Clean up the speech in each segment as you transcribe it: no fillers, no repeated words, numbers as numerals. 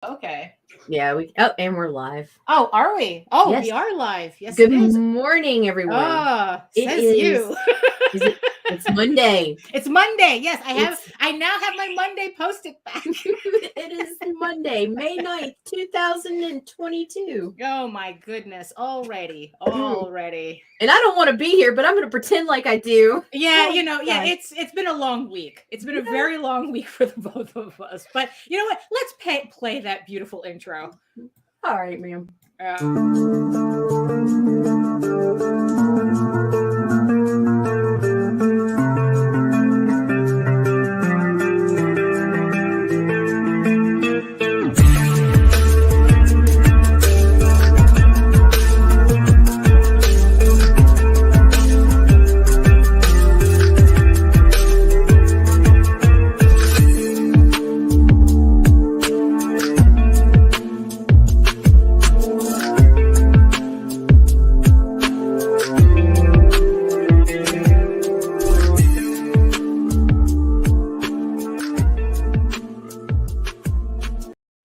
Okay. Yeah, and we're live. Oh, are we? Oh, yes. We are live. Yes, Good it is. morning, everyone. You. It's Monday. It's Monday. Yes, I now have my Monday Post-it back. It is Monday, May 9th, 2022. Oh my goodness, already. And I don't want to be here, but I'm going to pretend like I do. Yeah, it's been a long week. It's been a very long week for the both of us. But you know what? Let's play that beautiful intro. All right, ma'am.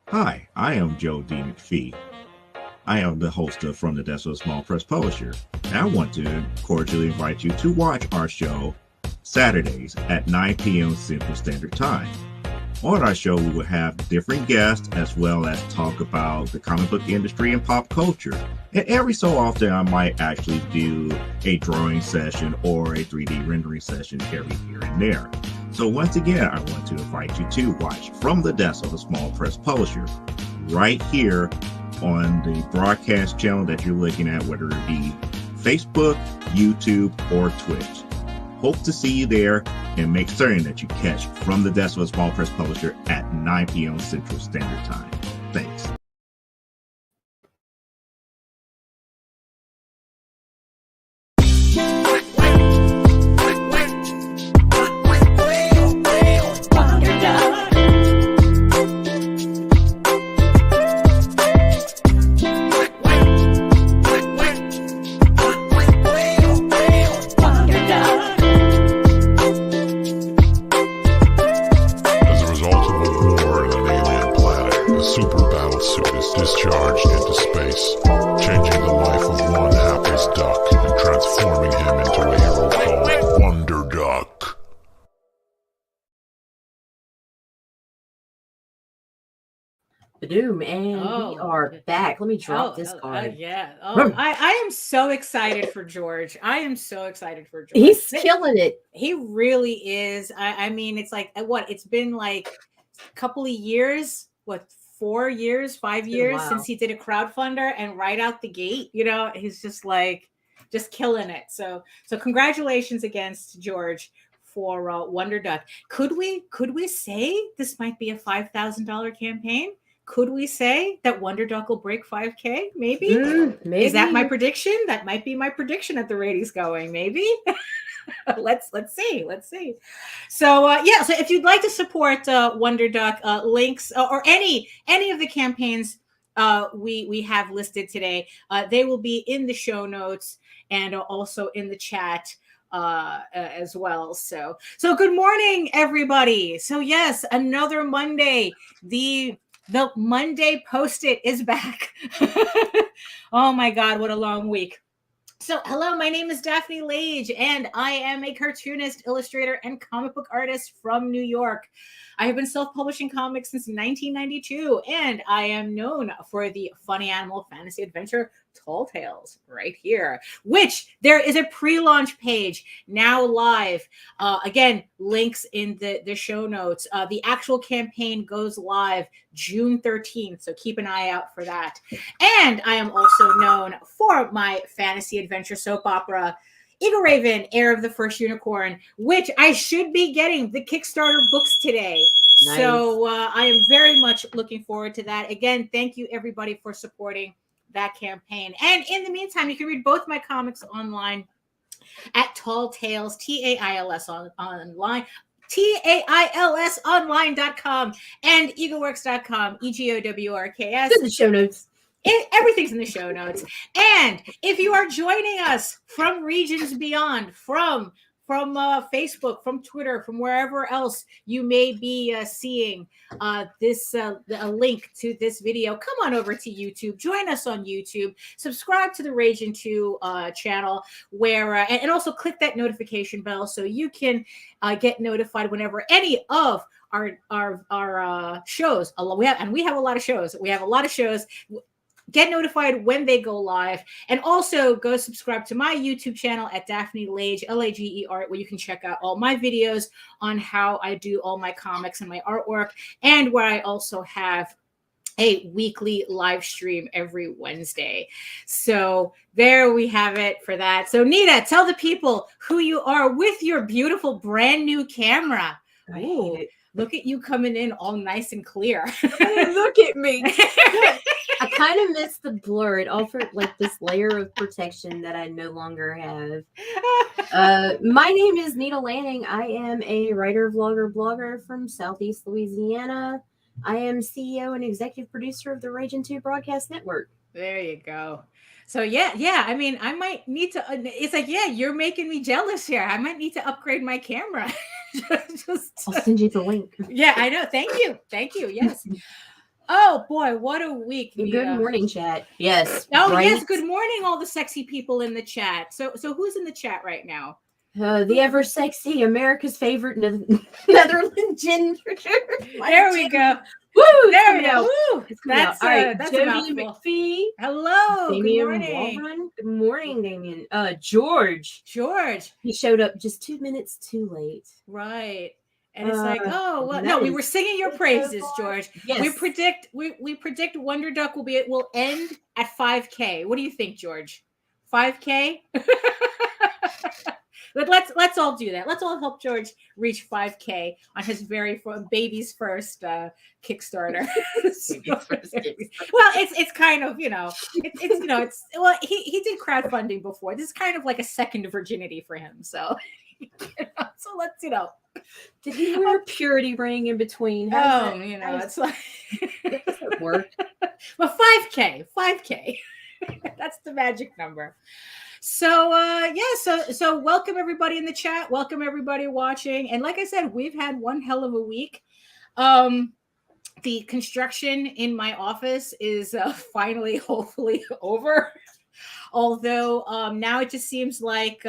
Hi, I am Joe D. McPhee. I am the host of From the Desk of a Small Press Publisher, and I want to cordially invite you to watch our show Saturdays at 9 p.m. Central Standard Time. On our show, we will have different guests as well as talk about the comic book industry and pop culture. And every so often, I might actually do a drawing session or a 3D rendering session every here and there. So once again, I want to invite you to watch From the Desk of a Small Press Publisher right here on the broadcast channel that you're looking at, whether it be Facebook, YouTube, or Twitch. Hope to see you there, and make certain that you catch From the Desk of a Small Press Publisher at 9 p.m. Central Standard Time. Thanks. And we are back. Let me drop this card. I am so excited for George. He's killing it. He really is. I mean, it's like it's been like a couple of years, 4 years, 5 years since he did a crowdfunder, and right out the gate, he's just killing it. So congratulations against George for Wonder Duck. Could we say this might be a $5,000 campaign? Could we say that Wonder Duck will break 5K? Maybe. Is that my prediction? That might be my prediction at the rate he's going. Maybe. Let's see. So so if you'd like to support Wonder Duck, links or any of the campaigns we have listed today, they will be in the show notes and also in the chat as well. So good morning, everybody. So yes, another Monday. The Monday Post-it is back. Oh my God, what a long week. So hello, my name is Daphne Lage, and I am a cartoonist, illustrator, and comic book artist from New York. I have been self-publishing comics since 1992, and I am known for the funny animal fantasy adventure Tall Tales right here, which there is a pre-launch page now live. Again, links in the show notes. The actual campaign goes live June 13th, so keep an eye out for that. And I am also known for my fantasy adventure soap opera, Eagle Raven, Heir of the First Unicorn, which I should be getting the Kickstarter books today. Nice. So I am very much looking forward to that. Again, thank you everybody for supporting that campaign. And in the meantime, you can read both my comics online at Tall Tales, TAILS online, TAILSonline.com and eagleworks.com, EGOWRKS. In the show notes. Everything's in the show notes. And if you are joining us from regions beyond, from Facebook, from Twitter, from wherever else you may be seeing this a link to this video, come on over to YouTube. Join us on YouTube. Subscribe to the Ragin 2 channel, where and also click that notification bell so you can get notified whenever any of our shows. We have a lot of shows. We have a lot of shows. Get notified when they go live, and also go subscribe to my YouTube channel at Daphne Lage, Lager, where you can check out all my videos on how I do all my comics and my artwork, and where I also have a weekly live stream every Wednesday. So there we have it for that. So Nita, tell the people who you are with your beautiful brand new camera. Ooh, look at you coming in all nice and clear. Look at me. I kind of miss the blur. It offered like this layer of protection that I no longer have. My name is Nita Lanning. I am a writer, vlogger, blogger from Southeast Louisiana. I am CEO and executive producer of the Ragin 2 Broadcast Network. There you go. So yeah. I mean, I might need to. It's like, yeah, you're making me jealous here. I might need to upgrade my camera. I'll send you the link. Yeah, I know. Thank you. Yes. Oh boy, what a week! Good Nita. morning, chat. Yes. Oh right? yes. Good morning, all the sexy people in the chat. So who's in the chat right now? The ever sexy America's favorite Netherlands ginger. There we go. Woo! There we go. Woo! That's that's Jody McPhee. Hello. Damien Good morning. Walrun. Good morning, Damien. George. He showed up just 2 minutes too late. Right. And it's like, oh well, no, we were singing your praises, George. Yes. We predict Wonder Duck will end at 5K. What do you think, George? 5K? But let's all do that. Let's all help George reach 5K on his baby's first Kickstarter. Well, it's kind of, well, he did crowdfunding before. This is kind of like a second virginity for him. So so let's Did he wear a purity ring in between? It's like that doesn't work. Well, 5K. That's the magic number. So so welcome everybody in the chat. Welcome everybody watching. And like I said, we've had one hell of a week. The construction in my office is finally, hopefully, over. Although now it just seems like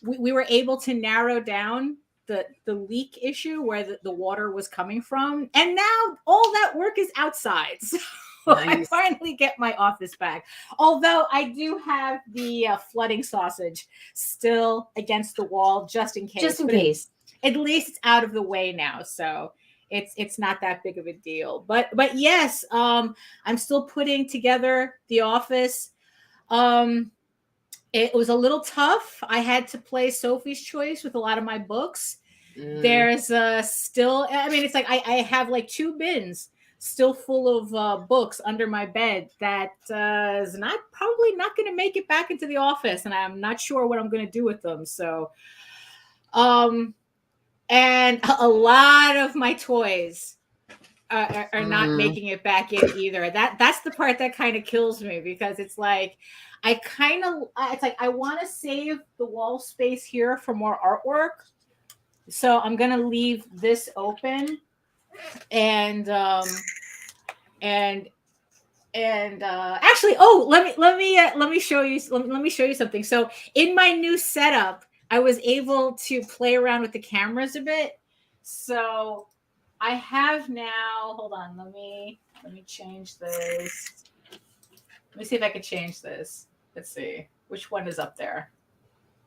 we were able to narrow down the leak issue where the water was coming from. And now all that work is outside. So nice. I finally get my office back. Although I do have the flooding sausage still against the wall, just in case. Just in case. At least it's out of the way now. So it's not that big of a deal. But yes, I'm still putting together the office. It was a little tough. I had to play Sophie's Choice with a lot of my books. There's still, I mean, it's like I have like 2 bins still full of books under my bed that is probably not going to make it back into the office, and I'm not sure what I'm going to do with them. So, and a lot of my toys are not making it back in either. That's the part that kind of kills me, because it's like I want to save the wall space here for more artwork. So I'm going to leave this open. And actually, let me show you something. So in my new setup, I was able to play around with the cameras a bit. So I have now, hold on, let me change this. Let me see if I can change this. Let's see which one is up there.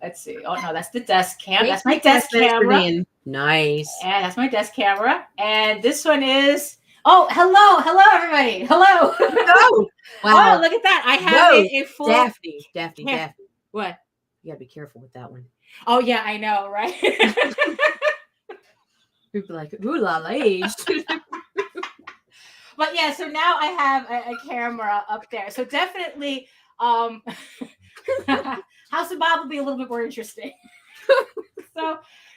Let's see. Oh no, that's the desk cam. That's my desk camera. Nice. And that's my desk camera. And this one is. Oh, hello, everybody. Hello. Oh, wow. Oh, look at that. I have a full. Daphne. What? You gotta be careful with that one. Oh yeah, I know, right? People like, ooh la la. But yeah, so now I have a camera up there. So definitely, House of Bob will be a little bit more interesting.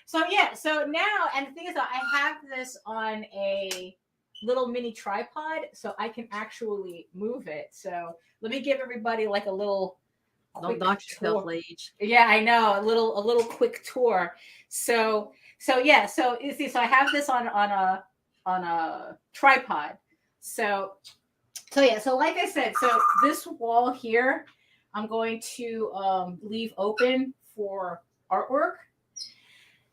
So yeah, so now, and the thing is that I have this on a little mini tripod, so I can actually move it. So let me give everybody like a little quick knock yourself, tour. Lage. Yeah, I know, a little quick tour. So yeah, so you see, so I have this on a tripod. So yeah, so like I said, so this wall here, I'm going to leave open for artwork.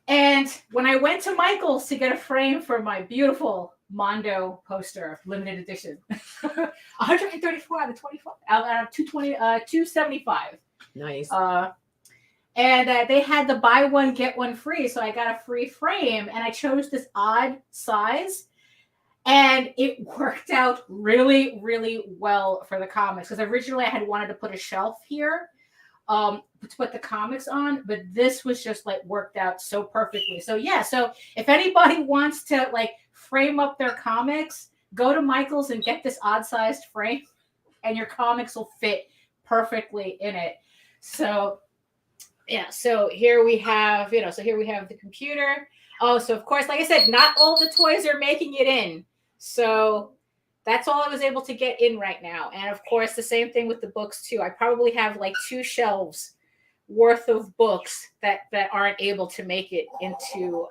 And when I went to Michael's to get a frame for my beautiful Mondo poster, limited edition, 134 out of 25, out of 220, 275. Nice. And they had the buy one get one free, so I got a free frame, and I chose this odd size, and it worked out really, really well for the comics. Because originally I had wanted to put a shelf here, to put the comics on, but this was just like worked out so perfectly. So yeah, so if anybody wants to like frame up their comics, go to Michael's and get this odd sized frame, and your comics will fit perfectly in it. So yeah, so here we have, so here we have the computer. Oh, so of course, like I said, not all the toys are making it in. So that's all I was able to get in right now. And of course, the same thing with the books too. I probably have like 2 shelves worth of books that aren't able to make it into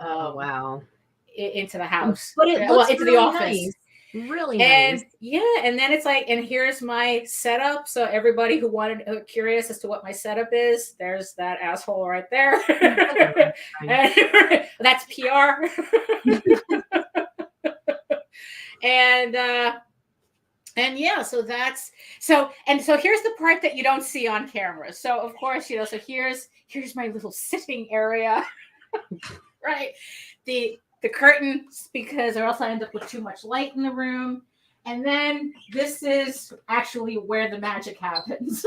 into the house. But it looks into really the office. Nice. Really and nice. Yeah, and then it's like, and here's my setup. So everybody who wanted curious as to what my setup is, there's that asshole right there. That's PR. And yeah, so that's so here's the part that you don't see on camera. So of course, so here's my little sitting area. Right. The curtains, because or else I end up with too much light in the room. And then this is actually where the magic happens.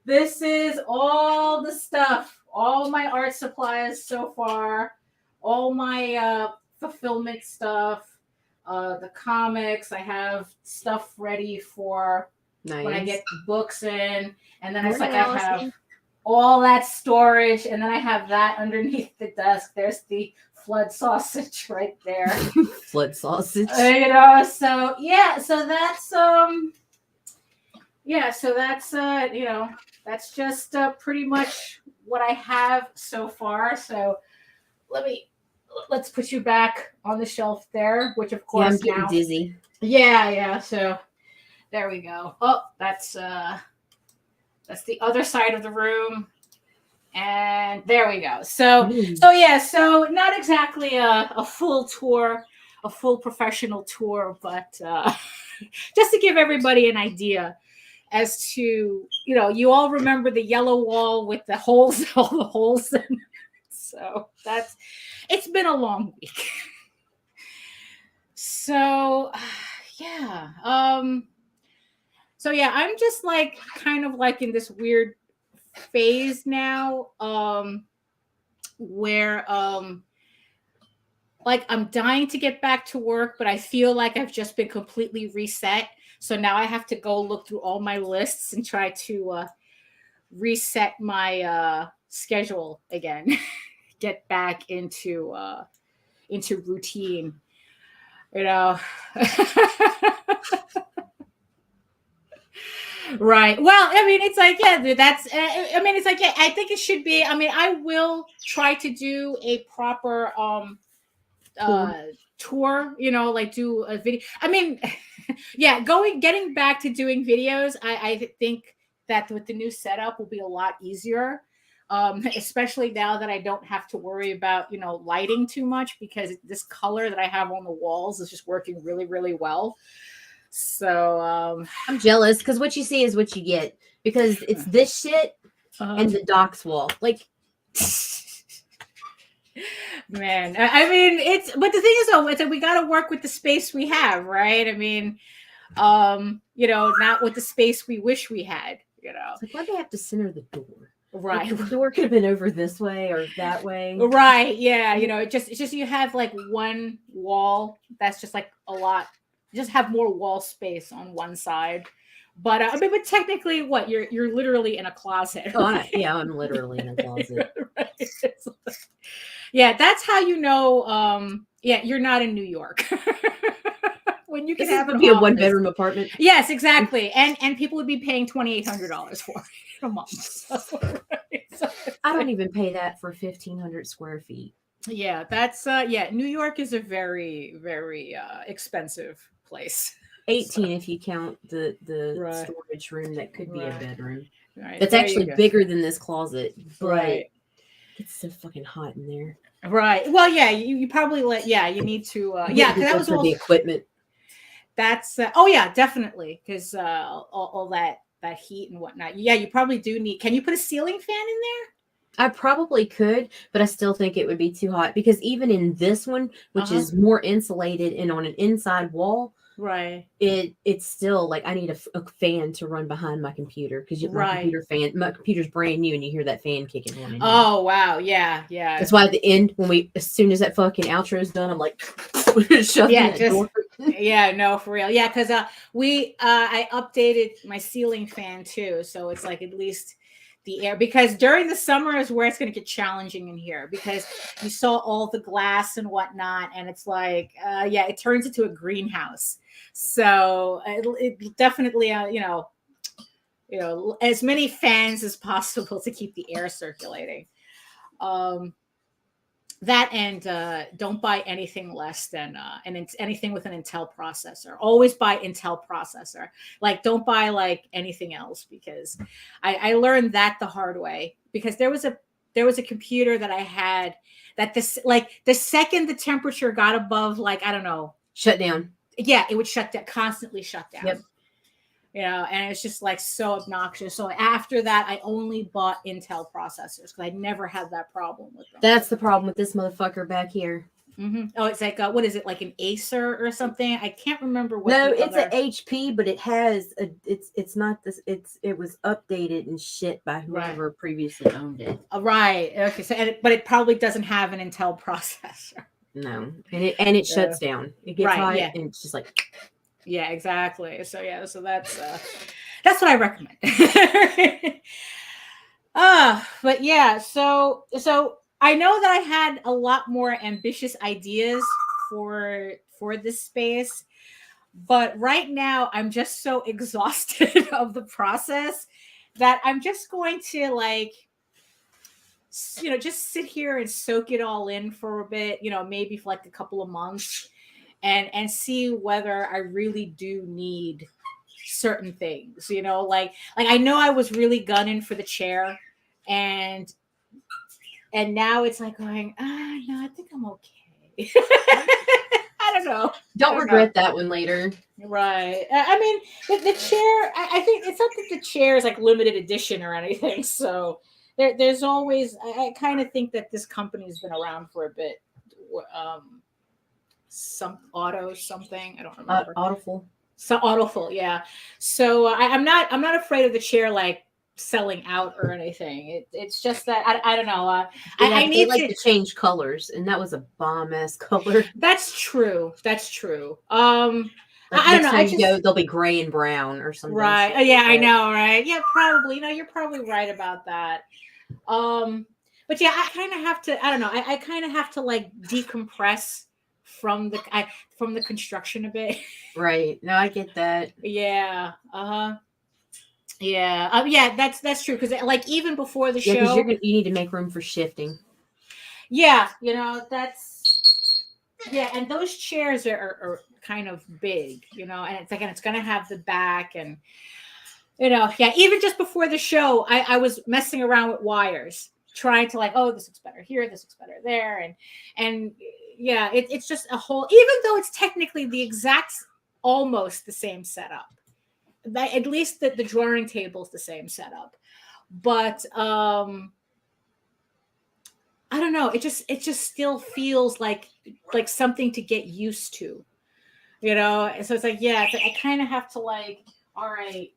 This is all the stuff, all my art supplies so far, all my fulfillment stuff, the comics. I have stuff ready for when I get the books in. And then it's like I have all that storage, and then I have that underneath the desk. There's the flood sausage right there. Flood sausage. So yeah, so that's that's just pretty much what I have so far. So let's put you back on the shelf there, which of course I'm getting dizzy. Yeah. So there we go. Oh, that's the other side of the room. And there we go. So not exactly a full tour, a full professional tour, but just to give everybody an idea as to, you all remember the yellow wall with the holes, all the holes in it. So it's been a long week. So yeah. So yeah, I'm just like kind of like in this weird phase now, where like I'm dying to get back to work, but I feel like I've just been completely reset. So now I have to go look through all my lists and try to reset my schedule again, get back into routine, Right. Well, I mean, it's like, yeah, that's, I mean, it's like, yeah, I think it should be, I mean, I will try to do a proper tour, like do a video. I mean, yeah, getting back to doing videos, I think that with the new setup will be a lot easier, especially now that I don't have to worry about, lighting too much, because this color that I have on the walls is just working really, really well. So I'm jealous, because what you see is what you get, because it's this shit and the docks wall. Like, man, I mean, but the thing is though, it's that we got to work with the space we have, right? I mean, not with the space we wish we had, It's like, why'd they have to center the door? Right. Like, the door could have been over this way or that way. Right. Yeah. It's just you have like one wall that's just like a lot. Just have more wall space on one side, but I mean, but technically, what you're literally in a closet. Right? Oh, yeah, I'm literally in a closet. Right. Yeah, that's how you know. Yeah, you're not in New York. when you can This have would be a 1-bedroom apartment. Yes, exactly. And people would be paying $2,800 for it a month. So, so I don't even pay that for 1,500 square feet. Yeah, that's New York is a very, very expensive place. 18 if you count the Right. storage room that could be a bedroom. Right. It's actually bigger than this closet, but right. it's so fucking hot in there. Right. Well, yeah, you probably you need to because that was all the equipment. That's oh yeah, definitely, because all that heat and whatnot. Yeah, you probably do need. Can you put a ceiling fan in there? I probably could, but I still think it would be too hot because even in this one, which is more insulated and on an inside wall, right? It's still like I need a fan to run behind my computer because my computer's brand new and you hear that fan kicking on. Oh wow, yeah. That's why at the end as soon as that fucking outro is done, I'm like, door. Yeah, no, for real, yeah, because I updated my ceiling fan too, so it's like at least the air, because during the summer is where it's going to get challenging in here because you saw all the glass and whatnot, and it's like it turns into a greenhouse. So it definitely as many fans as possible to keep the air circulating. That and don't buy anything less than anything with an Intel processor. Always buy Intel processor. Like, don't buy like anything else, because I learned that the hard way, because there was a computer that I had that the second the temperature got above, like, I don't know, shut down. Yeah, it would shut down, constantly shut down. Yep. And it's just like so obnoxious. So after that, I only bought Intel processors because I never had that problem with them. That's the problem with this motherfucker back here. Mm-hmm. Oh, it's like what is it, like an Acer or something? I can't remember what. No, it's an HP, but it has it's not this. It was updated and shit by whoever previously owned it. Right. Okay. So, but it probably doesn't have an Intel processor. No, and it shuts down. It gets hot, and it's just like. Yeah, exactly. So so that's what I recommend. But yeah, so I know that I had a lot more ambitious ideas for this space, but right now I'm just so exhausted of the process that I'm just going to just sit here and soak it all in for a bit, maybe for like a couple of months. And see whether I really do need certain things, like I know I was really gunning for the chair, and now it's like going, no, I think I'm okay. I don't know. Don't regret that one later. Right. I mean, the chair, I think it's not that the chair is like limited edition or anything. So there's always, I kind of think that this company's been around for a bit. Something I don't remember. Autoful, yeah. So I'm not afraid of the chair like selling out or anything. It's just that I don't know. I need to change colors, and that was a bomb ass color. That's true. I don't know. They'll be gray and brown or something. Right. Oh, yeah, I know. Right. Yeah, probably. You're probably right about that. But yeah, I kind of have to. I don't know. I kind of have to like decompress from the construction a bit. Right. No, I get that. Yeah. Yeah. That's true, because like even before the show, you need to make room for shifting. Yeah, and those chairs are kind of big, and it's like, and it's gonna have the back, and even just before the show, I was messing around with wires, trying to like, oh, this looks better here, this looks better there, and yeah, it's just a whole, even though it's technically almost the same setup. At least the drawing table is the same setup, but I don't know. It just still feels like something to get used to, And so it's like, yeah, I kind of have to like, all right,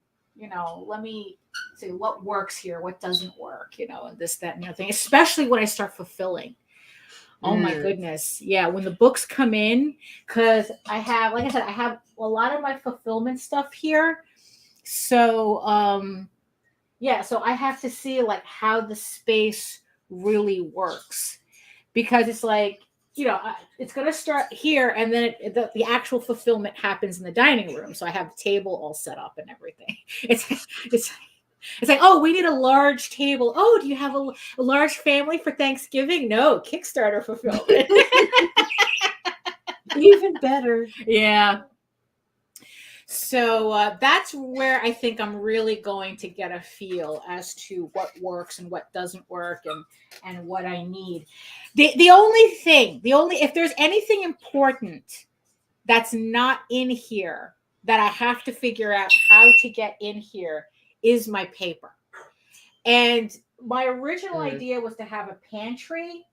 let me see what works here, what doesn't work, and this, that, and the other thing. Especially when I start fulfilling. Oh my goodness. Yeah. When the books come in, because I have a lot of my fulfillment stuff here. So, so I have to see like how the space really works, because it's like, it's going to start here, and then the actual fulfillment happens in the dining room. So I have the table all set up and everything. It's like, oh, we need a large table. Oh, do you have a large family for Thanksgiving? No, Kickstarter fulfillment. Even better. Yeah. So that's where I think I'm really going to get a feel as to what works and what doesn't work and what I need. The only if there's anything important that's not in here that I have to figure out how to get in here is my paper. And my original idea was to have a pantry,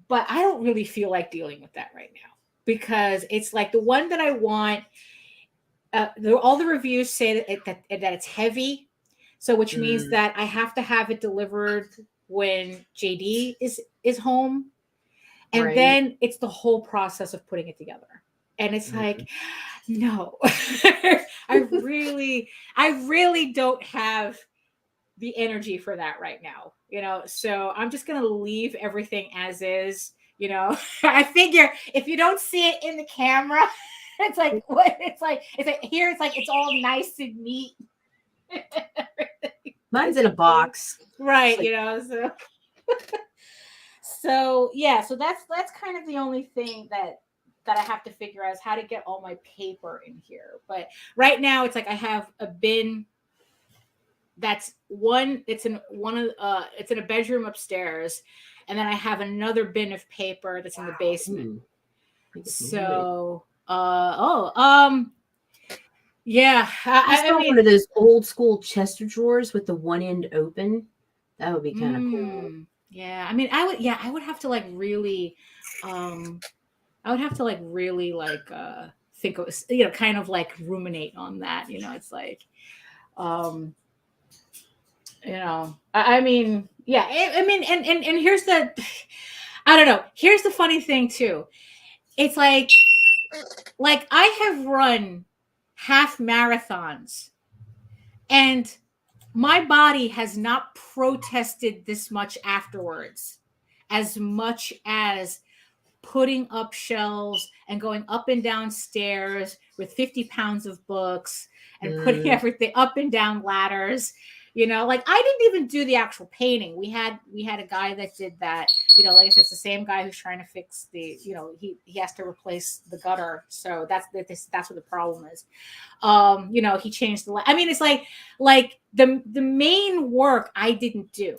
but I don't really feel like dealing with that right now because it's like the one that I want. All the reviews say that it's heavy, so which means that I have to have it delivered when JD is home, and then it's the whole process of putting it together, and it's like, no, I really don't have the energy for that right now, So I'm just gonna leave everything as is, I figure if you don't see it in the camera. It's like what? It's like here. It's like it's all nice and neat. Mine's in a box, right? So yeah. So that's kind of the only thing that I have to figure out is how to get all my paper in here. But right now, it's like I have a bin. It's in a bedroom upstairs, and then I have another bin of paper that's in the basement. So. Yeah. I mean, one of those old school Chester drawers with the one end open. That would be kind of cool. Yeah. I mean, I would have to like really, think of, kind of like ruminate on that. It's like, I mean, yeah. I mean, and here's I don't know. Here's the funny thing too. It's like I have run half marathons and my body has not protested this much afterwards as much as putting up shelves and going up and down stairs with 50 pounds of books and putting everything up and down ladders. Like I didn't even do the actual painting. We had a guy that did that. Like I said, it's the same guy who's trying to fix the. He has to replace the gutter. So that's what the problem is. He changed the. I mean, it's like the main work I didn't do,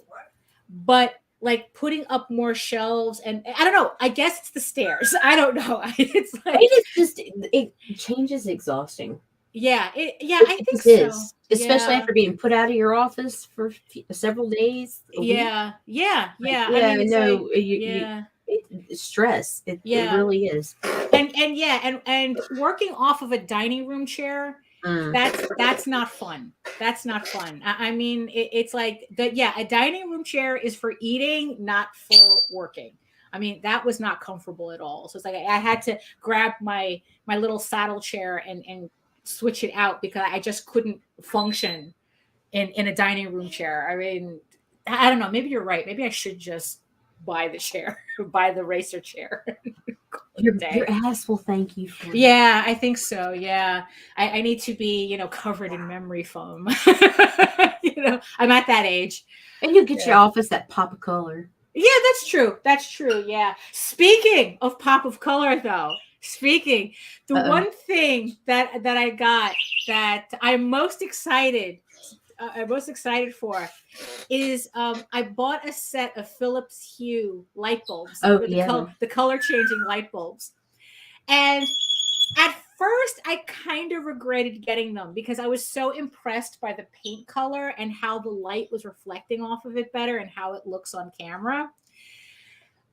but like putting up more shelves and I don't know. I guess it's the stairs. I don't know. It's like it changes exhausting. Yeah, I think so. Especially after being put out of your office for several days. Yeah. It's stress. It really is. And working off of a dining room chair, that's not fun. That's not fun. I mean, it's like a dining room chair is for eating, not for working. I mean, that was not comfortable at all. So it's like I had to grab my little saddle chair and switch it out because I just couldn't function in a dining room chair. I mean, I don't know. Maybe you're right. Maybe I should just buy the chair, buy the racer chair. Your ass will thank you for it. Yeah, I think so. Yeah. I need to be, covered in memory foam. I'm at that age. And you'll get your office that pop of color. Yeah, that's true. That's true. Yeah. Speaking of pop of color though, one thing that I got that I'm most excited for is I bought a set of Philips Hue light bulbs. The color changing light bulbs. And at first I kind of regretted getting them because I was so impressed by the paint color and how the light was reflecting off of it better and how it looks on camera.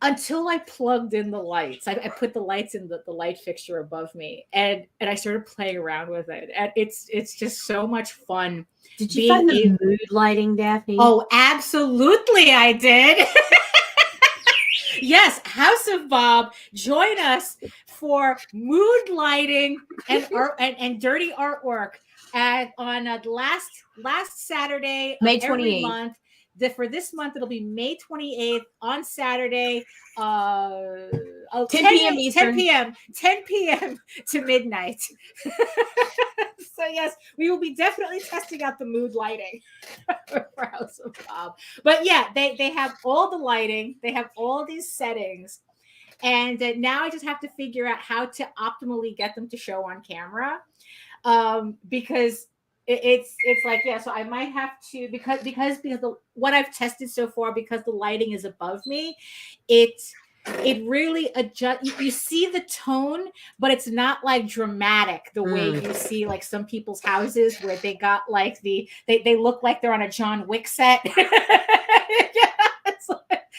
Until I plugged in the lights. I put the lights in the light fixture above me and I started playing around with it. And it's just so much fun. Did you find the mood lighting, Daphne? Oh, absolutely I did. Yes, House of Bob, join us for mood lighting and dirty artwork on last Saturday May of every 28th. month. For this month, it'll be May 28th on Saturday, 10 p.m. Eastern. 10 p.m. to midnight. So yes, we will be definitely testing out the mood lighting for House of Bob. But yeah, they have all the lighting, they have all these settings, and now I just have to figure out how to optimally get them to show on camera, because it's like, yeah, so I might have to, because what I've tested so far, because the lighting is above me, it really adjusts. You see the tone, but it's not like dramatic the way you see like some people's houses where they got like they look like they're on a John Wick set.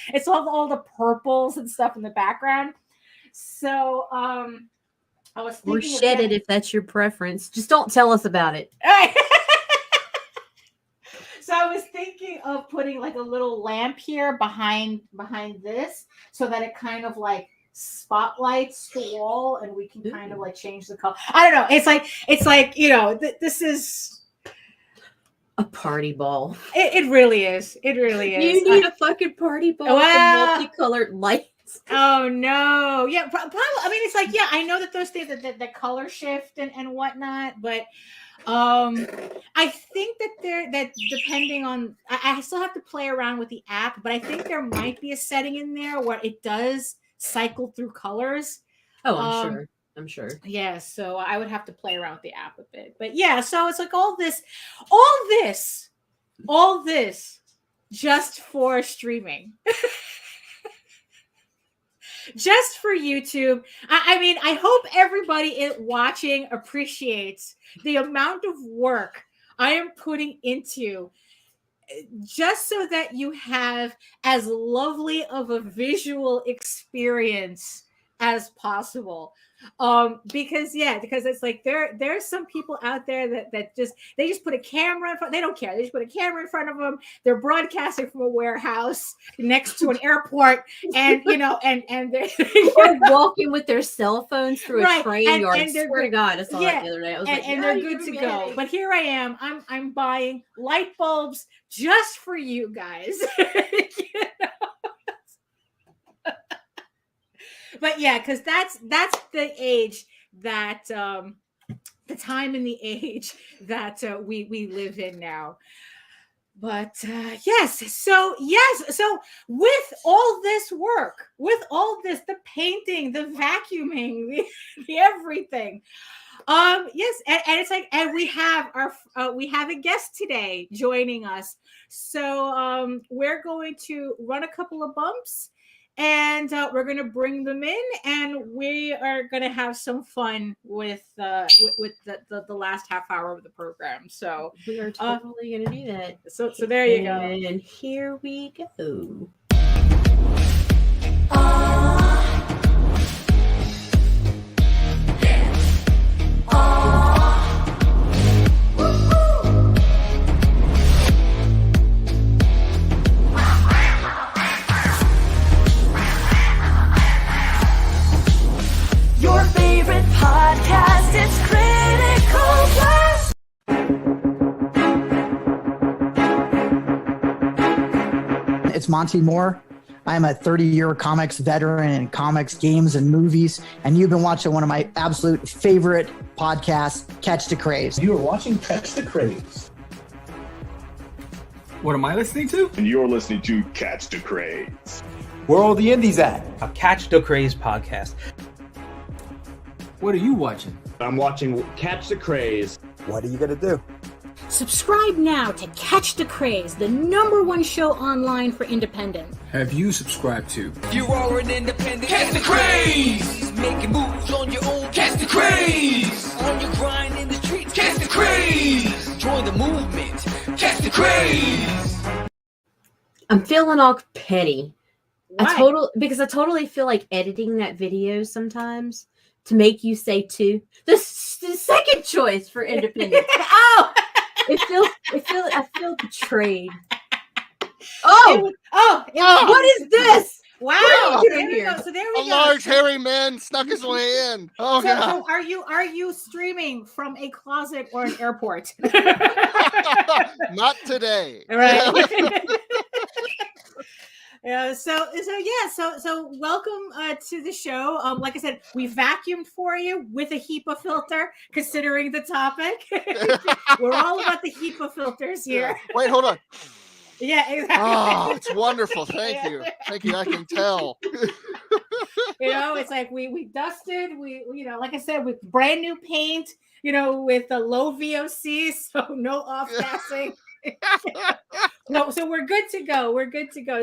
It's all the purples and stuff in the background. So I was thinking, or shed it if that's your preference. Just don't tell us about it. So I was thinking of putting like a little lamp here behind this, so that it kind of like spotlights the wall, and we can kind of like change the color. I don't know. It's like this is a party ball. It really is. It really is. You need a fucking party ball with multicolored lights. Oh no. Yeah, probably. I mean, it's like, yeah, I know that those things that color shift and whatnot, but I think that depending on, I still have to play around with the app, but I think there might be a setting in there where it does cycle through colors. Oh, I'm sure. Yeah, so I would have to play around with the app a bit. But yeah, so it's like all this just for streaming. Just for YouTube. I mean, I hope everybody watching appreciates the amount of work I am putting into just so that you have as lovely of a visual experience as possible. Because it's like there's some people out there that just put a camera in front. They don't care. They just put a camera in front of them. They're broadcasting from a warehouse next to an airport, and and they're walking with their cell phones through a train yard. I swear to God, I saw that the other day. I was and they're good to go. But here I am. I'm buying light bulbs just for you guys. But yeah, because that's the age that the time and the age that we live in now. But so with all this work, with all this, the painting, the vacuuming, the everything, and it's like, and we have a guest today joining us, so we're going to run a couple of bumps. And we're going to bring them in, and we are going to have some fun with the last half hour of the program. So we are totally going to do that. So there you go. And here we go. Podcast, it's Critical Blast. It's Monty Moore. I'm a 30-year comics veteran in comics, games, and movies, and you've been watching one of my absolute favorite podcasts, Catch the Craze. You are watching Catch the Craze. What am I listening to? And you're listening to Catch the Craze. Where are all the indies at? A Catch the Craze podcast. What are you watching? I'm watching Catch the Craze. What are you going to do? Subscribe now to Catch the Craze, the #1 show online for independent. Have you subscribed to? You are an independent. Catch the Craze. Making moves on your own. Catch the Craze. On your grind in the streets. Catch the Craze. Join the movement. Catch the Craze. I'm feeling all petty. Why? Because I totally feel like editing that video sometimes to make you say two. The second choice for independent. I feel betrayed. What is this? Wow. What are you doing There we here? go. So there we A go. large hairy man snuck his way in. Oh, So God. are you streaming from a closet or an airport? Not today. Right. So welcome to the show. Like I said, we vacuumed for you with a HEPA filter, considering the topic. We're all about the HEPA filters here. Yeah. Wait, hold on. Yeah, exactly. Oh, it's wonderful. Thank you. Thank you. I can tell. It's like we dusted, we like I said, with brand new paint, with a low VOC, so no off gassing. No, so we're good to go.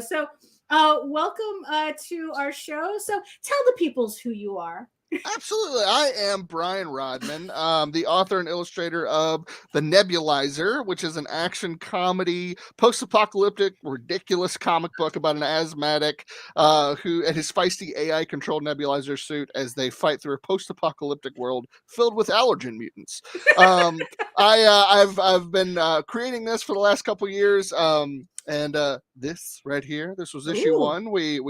So welcome to our show. So tell the peoples who you are. Absolutely. I am Brian Rodman, the author and illustrator of The Nebulizer, which is an action comedy, post-apocalyptic, ridiculous comic book about an asthmatic who and his feisty AI-controlled nebulizer suit as they fight through a post-apocalyptic world filled with allergen mutants. I've been creating this for the last couple years, and this right here, this was issue 1. We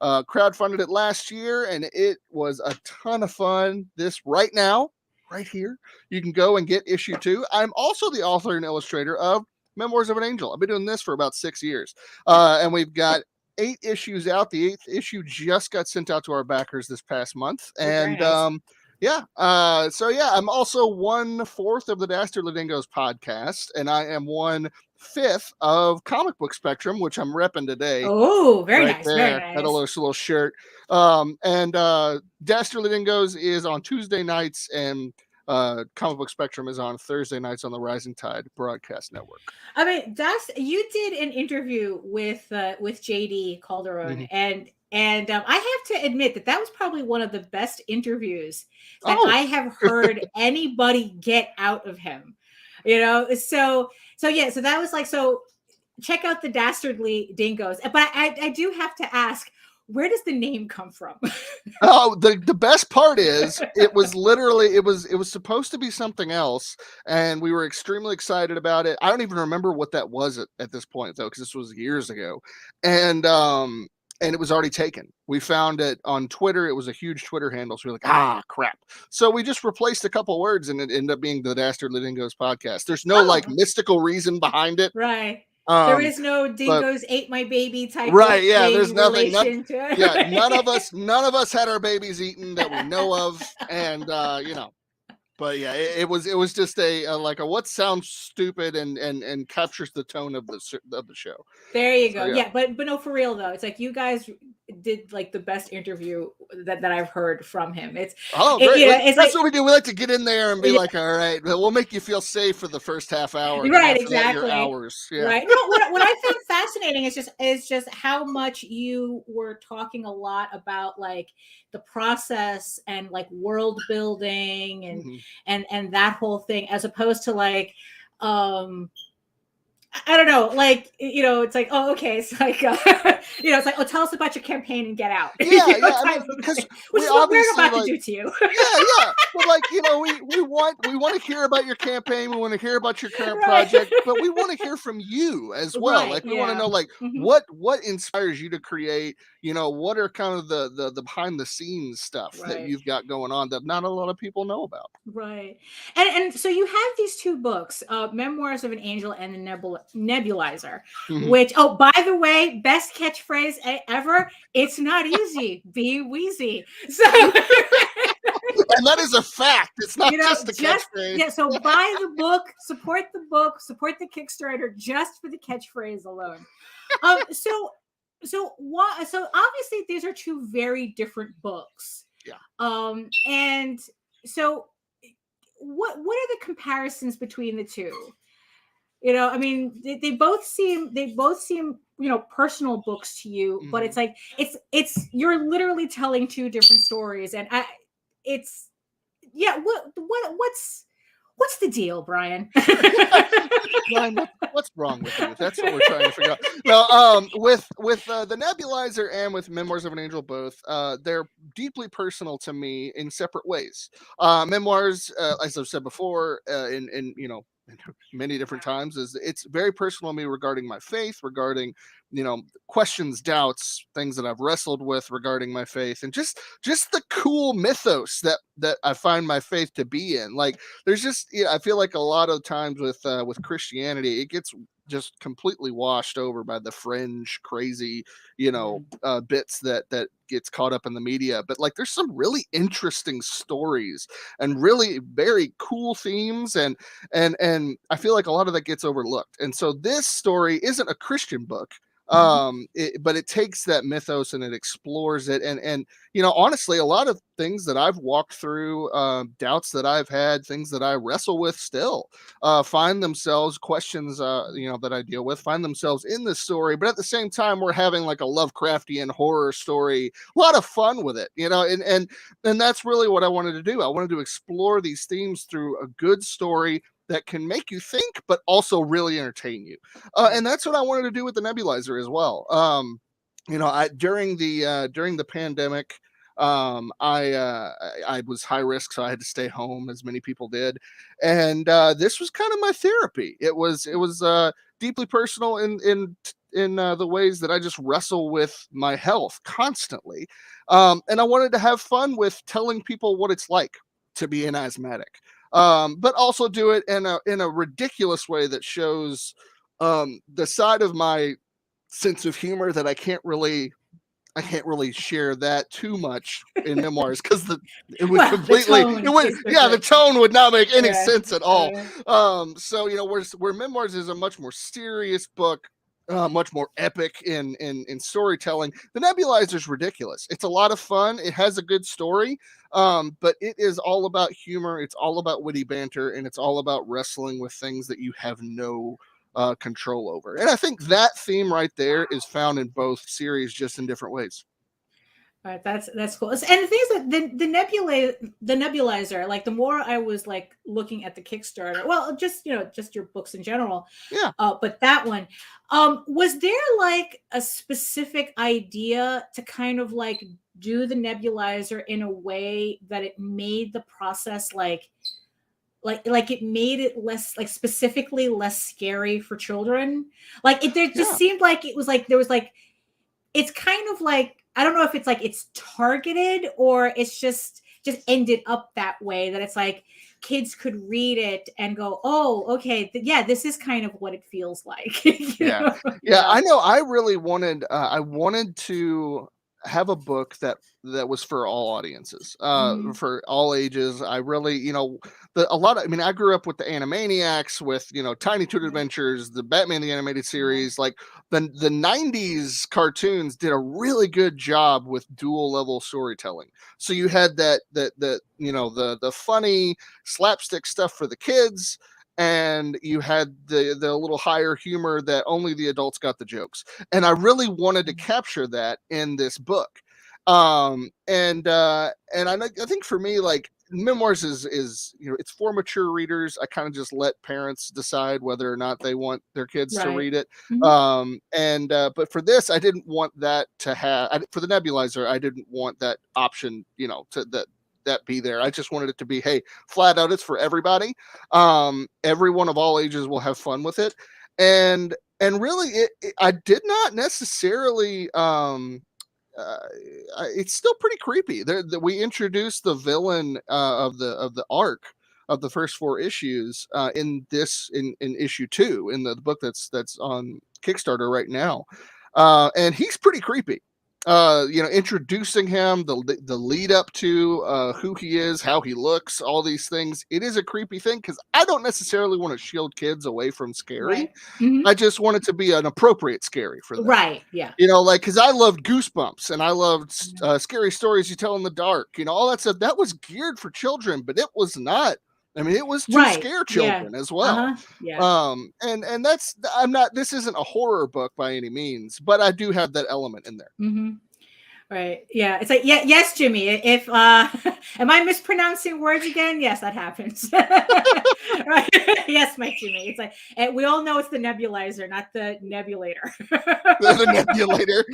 crowdfunded it last year, and it was a ton of fun. This right now, right here, you can go and get issue 2. I'm also the author and illustrator of Memoirs of an Angel. I've been doing this for about 6 years, and we've got 8 issues out. The 8th issue just got sent out to our backers this past month, and I'm also 1/4 of the Dastardly Dingoes podcast, and I am 1/5 of Comic Book Spectrum, which I'm repping today. Oh, very nice. Very nice. Had a little shirt. Dastardly Dingoes is on Tuesday nights, and Comic Book Spectrum is on Thursday nights on the Rising Tide Broadcast Network. I mean, you did an interview with JD Calderon, and I have to admit that was probably one of the best interviews that I have heard anybody get out of him. So that was like, so check out the Dastardly Dingoes. But I do have to ask, where does the name come from? Oh, the best part is it was supposed to be something else, and we were extremely excited about it. I don't even remember what that was at this point though, because this was years ago, and it was already taken. We found it on Twitter. It was a huge Twitter handle. So we were like, crap. So we just replaced a couple words, and it ended up being the Dastardly Dingoes podcast. There's no mystical reason behind it. Right. There is no dingoes ate my baby type. Right. Yeah. There's nothing. None of us had our babies eaten that we know of. And, but yeah, it was just a what sounds stupid and captures the tone of the show. There you go. So, yeah. But no, for real though, it's like you guys did like the best interview that I've heard from him. Great. That's what we do. We like to get in there and be like, all right, we'll make you feel safe for the first half hour. Right. Exactly. Hours. Yeah. Right. No, what I found fascinating is just how much you were talking a lot about like the process and like world building and that whole thing, as opposed to like I don't know, like, it's like, oh, okay, it's like, it's like, oh, tell us about your campaign and get out. Yeah, because which is what we're about to do to you. Yeah. But like, we want to hear about your campaign. We want to hear about your current project, but we want to hear from you as well. Right, like, we want to know, like, what inspires you to create. What are kind of the behind the scenes stuff that you've got going on that not a lot of people know about. Right. And so you have these 2 books, Memoirs of an Angel and the Nebulizer, which, oh, by the way, best catchphrase ever. It's not easy. Be wheezy. So, and that is a fact. It's not just a catchphrase. Yeah. So buy the book, support the Kickstarter just for the catchphrase alone. So obviously these are 2 very different books. Yeah. And so what are the comparisons between the 2? I mean, they both seem personal books to you, but it's like it's you're literally telling 2 different stories, and what's the deal, Brian? Brian, what's wrong with you? That's what we're trying to figure out. No, with the Nebulizer and with Memoirs of an Angel, both they're deeply personal to me in separate ways. Memoirs, as I've said before, in many different times, it's very personal to me regarding my faith, regarding questions, doubts, things that I've wrestled with regarding my faith, and just the cool mythos that I find my faith to be in. Like, there's just I feel like a lot of times with Christianity, it gets just completely washed over by the fringe crazy, bits that gets caught up in the media. But like, there's some really interesting stories and really very cool themes, and I feel like a lot of that gets overlooked. And so this story isn't a Christian book, but it takes that mythos and it explores it, and honestly, a lot of things that I've walked through, doubts that I've had, things that I wrestle with still, find themselves, questions that I deal with, find themselves in this story. But at the same time, we're having like a Lovecraftian horror story, a lot of fun with it, and that's really what I wanted to do. I wanted to explore these themes through a good story that can make you think, but also really entertain you. And that's what I wanted to do with the nebulizer as well. During the pandemic, I was high risk, so I had to stay home, as many people did. And this was kind of my therapy. It was deeply personal in the ways that I just wrestle with my health constantly. And I wanted to have fun with telling people what it's like to be an asthmatic. But also do it in a ridiculous way that shows the side of my sense of humor that I can't really share that too much in memoirs, because it would the tone would not make any sense at all. So where memoirs is a much more serious book, much more epic in storytelling. The nebulizer is ridiculous. It's a lot of fun. It has a good story, but it is all about humor. It's all about witty banter, and it's all about wrestling with things that you have no control over. And I think that theme right there is found in both series, just in different ways. All right, that's cool. And the thing is that the nebulizer, like, the more I was like looking at the Kickstarter, well, just your books in general. Yeah. But that one, was there like a specific idea to kind of like do the nebulizer in a way that it made the process like it made it less, like, specifically less scary for children? Like, there just seemed like it was like there was like, it's kind of like, I don't know if it's like it's targeted or it's just ended up that way, that it's like kids could read it and go, oh, okay, this is kind of what it feels like. Yeah. I know. I really wanted to have a book that was for all audiences, for all ages. I really, I grew up with the Animaniacs, with, Tiny Toon Adventures, the Batman the Animated Series. Like the 90s cartoons did a really good job with dual level storytelling. So you had the funny slapstick stuff for the kids, and you had the little higher humor that only the adults got the jokes. And I really wanted to capture that in this book. And I think for me, like, memoirs is it's for mature readers. I kind of just let parents decide whether or not they want their kids to read it. But for this, I didn't want that to have, for the nebulizer, I didn't want that option, that be there. I just wanted it to be, hey, flat out, it's for everybody. Everyone of all ages will have fun with it. And really, I did not necessarily, it's still pretty creepy. We introduced the villain of the arc of the first 4 issues in issue 2 in the book that's on Kickstarter right now, and he's pretty creepy. Introducing him, the lead up to who he is, how he looks, all these things. It is a creepy thing, because I don't necessarily want to shield kids away from scary. Right. I just want it to be an appropriate scary for them. Right. Yeah. Because I loved Goosebumps, and I loved scary stories you tell in the dark. All that stuff that was geared for children, but it was not. I mean, it was to scare children as well. And that's, this isn't a horror book by any means, but I do have that element in there. Right. Yeah. It's like, yes, Jimmy, if, am I mispronouncing words again? Yes, that happens. Right. Yes, my Jimmy. It's like, and we all know it's the nebulizer, not the nebulator. The nebulator.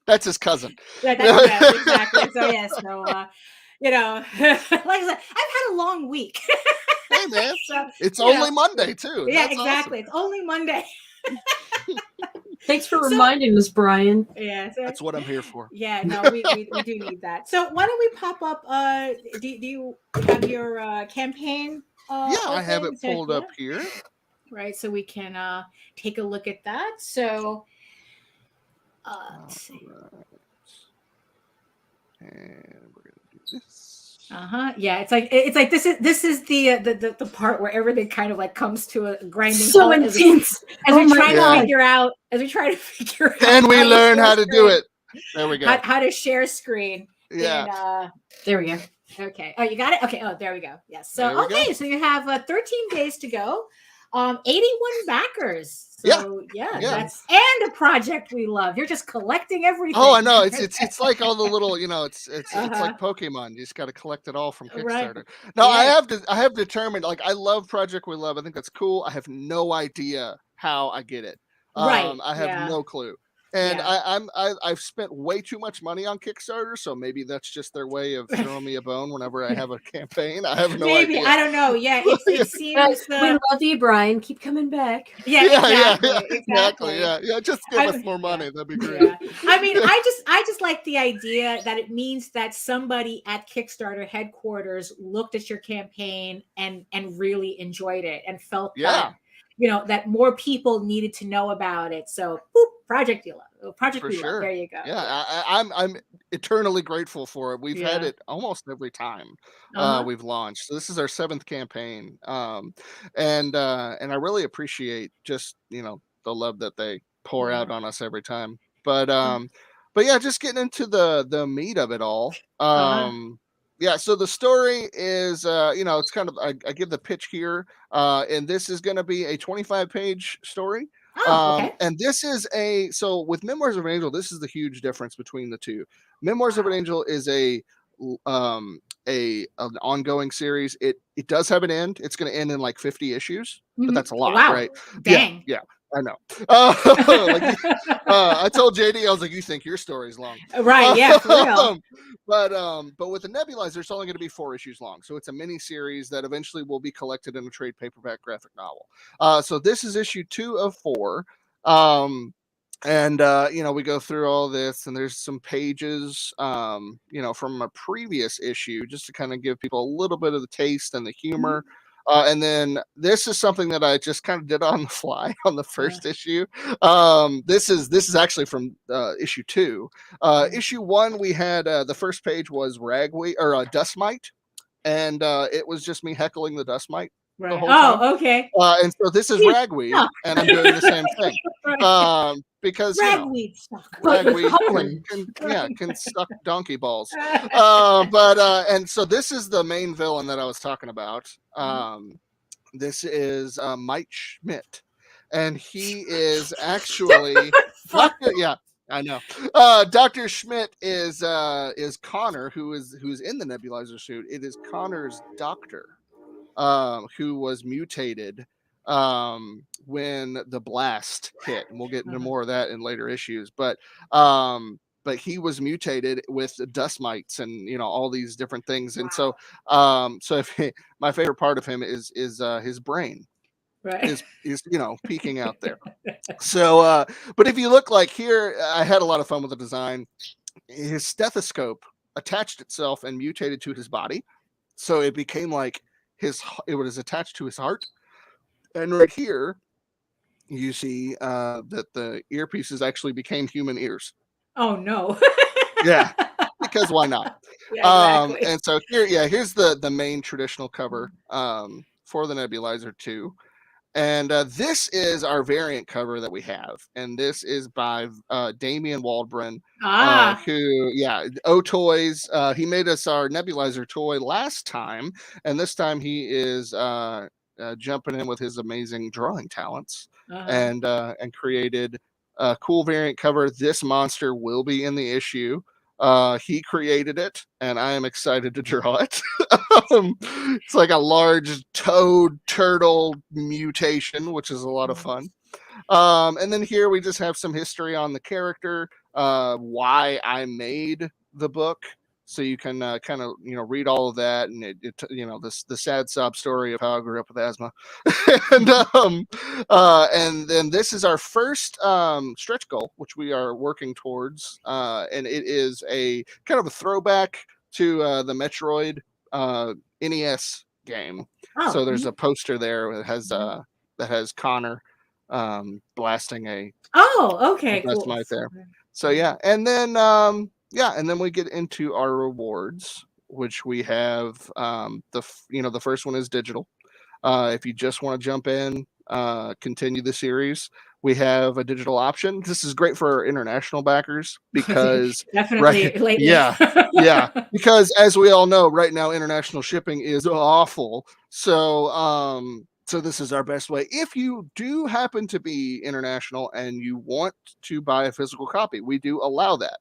That's his cousin. Exactly. So, yes. So, like I said, I've had a long week. Hey, man. So, it's only Monday, too. Yeah, that's exactly. Awesome. It's only Monday. Thanks for reminding us, Brian. Yeah. So, that's what I'm here for. Yeah, no, we do need that. So why don't we pop up, do you have your campaign? I have it pulled up here. right? So we can take a look at that. So let's see. And we're gonna do this. Yeah, it's like this is the part where everything kind of like comes to a grinding So halt intense. as we try to figure out Can we learn how to do it? There we go. How to share screen. Yeah. There we go. Okay. Oh, you got it? Okay. Oh, there we go. Yes. So okay, so you have 13 days to go. 81 backers. So yeah, that's and a project we love. You're just collecting everything. Oh, I know. It's like all the little, it's like Pokemon. You just got to collect it all from Kickstarter. Right. No, I have determined, like, I love Project We Love. I think that's cool. I have no idea how I get it. Right. I have no clue. And I've spent way too much money on Kickstarter, so maybe that's just their way of throwing me a bone whenever I have a campaign. I have no idea. I don't know. Yeah, it seems. We love you, Brian. Keep coming back. Exactly. Yeah. Just give us more money. That'd be great. Yeah. I mean, I just like the idea that it means that somebody at Kickstarter headquarters looked at your campaign and really enjoyed it and felt that. That more people needed to know about it. So, Project You Love. Project You Love. There you go. Yeah, I'm eternally grateful for it. We've had it almost every time we've launched. So this is our 7th campaign, and I really appreciate just the love that they pour out on us every time. But yeah, just getting into the meat of it all. Yeah, so the story is, it's kind of, I give the pitch here, and this is going to be a 25-page story. And this is so with Memoirs of an Angel, this is the huge difference between the two. Memoirs of an Angel is an ongoing series. It does have an end. It's going to end in like 50 issues, but that's a lot, right? Dang. Yeah. I know. I told JD, I was like, "You think your story's long?" Right? Yeah. For real. But with the Nebulizer, it's only going to be 4 issues long, so it's a mini series that eventually will be collected in a trade paperback graphic novel. So this is issue 2 of 4. And we go through all this, and there's some pages, from a previous issue, just to kind of give people a little bit of the taste and the humor. And then this is something that I just kind of did on the fly on the first issue. This is actually from issue 2. Issue 1, we had the first page was ragweed or dust mite, and it was just me heckling the dust mite. Right. The whole time. Okay. And so this is ragweed, and I'm doing the same thing. Because ragweed can suck donkey balls. And so this is the main villain that I was talking about. This is Mike Schmidt, and he is actually I know. Dr. Schmidt is Connor, who's in the nebulizer suit. It is Connor's doctor, who was mutated when the blast hit, and we'll get into more of that in later issues. But he was mutated with dust mites and all these different things. And so my favorite part of him is his brain. Right. Is peeking out there. So but if you look like here, I had a lot of fun with the design. His stethoscope attached itself and mutated to his body, so it became like it was attached to his heart. And right here you see that the earpieces actually became human ears. Oh no. Yeah, because why not? Yeah, exactly. And so here's the main traditional cover for the Nebulizer 2. And this is our variant cover that we have. And this is by Damian Waldron, who, O-Toys. He made us our Nebulizer toy last time. And this time he is jumping in with his amazing drawing talents and created a cool variant cover. This monster will be in the issue. He created it, and I am excited to draw it. It's like a large toad turtle mutation, which is a lot of fun. And then here we just have some history on the character, why I made the book. So you can kind of read all of that, and the sad sob story of how I grew up with asthma, and then this is our first stretch goal, which we are working towards, and it is a kind of a throwback to the Metroid NES game. So there's a poster there that has that has Connor blasting a okay, cool. right there. So yeah, and then and then we get into our rewards, which we have the first one is digital. If you just want to jump in, continue the series, we have a digital option. This is great for our international backers because definitely lately. yeah, because as we all know, right now international shipping is awful. So so this is our best way. If you do happen to be international and you want to buy a physical copy, we do allow that.